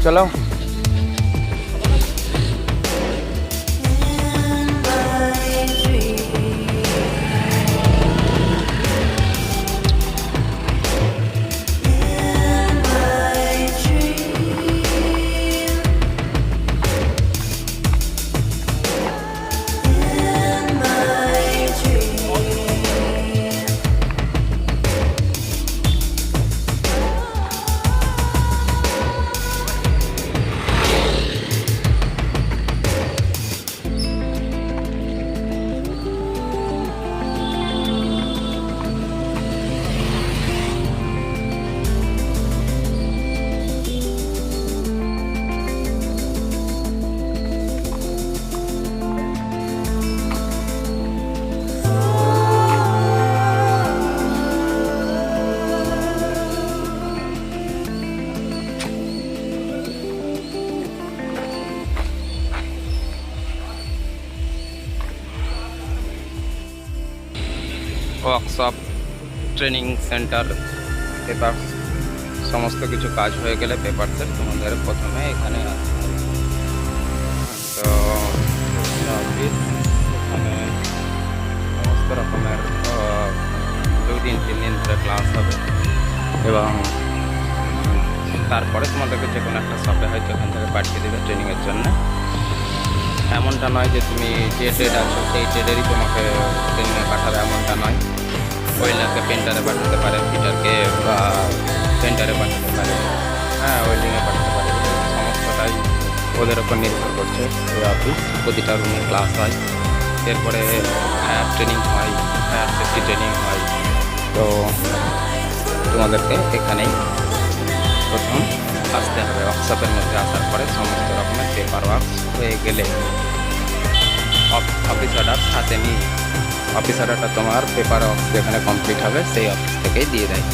চালাও। Workshop, training centre, paper সমস্ত কিছু কাজ হয়ে গেলে পেপারসের তোমাদের প্রথমে এখানে আসতে হবে। তো অফিস, এখানে সমস্ত রকমের 2-3 দিন ধরে ক্লাস হবে এবং তারপরে তোমাদেরকে যে কোনো একটা শপে হয়তো এখান থেকে পাঠিয়ে দেবে ট্রেনিংয়ের জন্য। এমনটা নয় যে তুমি যে ট্রেড আছো সেই ট্রেডেরই তোমাকে ট্রেনিংয়ে পাঠাবে, এমনটা নয়। ওয়েল্ডারকে পেন্টারে পাঠাতে পারে, ফিটারকে বা পেন্টারে পাঠাতে পারে, হ্যাঁ ওয়েল্ডিংয়ে পাঠাতে পারে। সমস্তটাই ওদের ওপর নির্ভর করছে। এই অফিস প্রতিটা রুমে ক্লাস হয়, এরপরে ফায়ার ট্রেনিং হয়, ফায়ার সেফটি ট্রেনিং হয়। তো তোমাদেরকে এখানেই প্রথম আসতে হবে। ওয়ার্কশপের মধ্যে আসার পরে সমস্ত রকমের পেপার ওয়ার্ক হয়ে গেলে অফিস অর্ডার সাথে নিয়ে, অফিস অর্ডারটা তোমার পেপার ওয়ার্ক যেখানে কমপ্লিট হবে সেই অফিস থেকেই দিয়ে দেয়।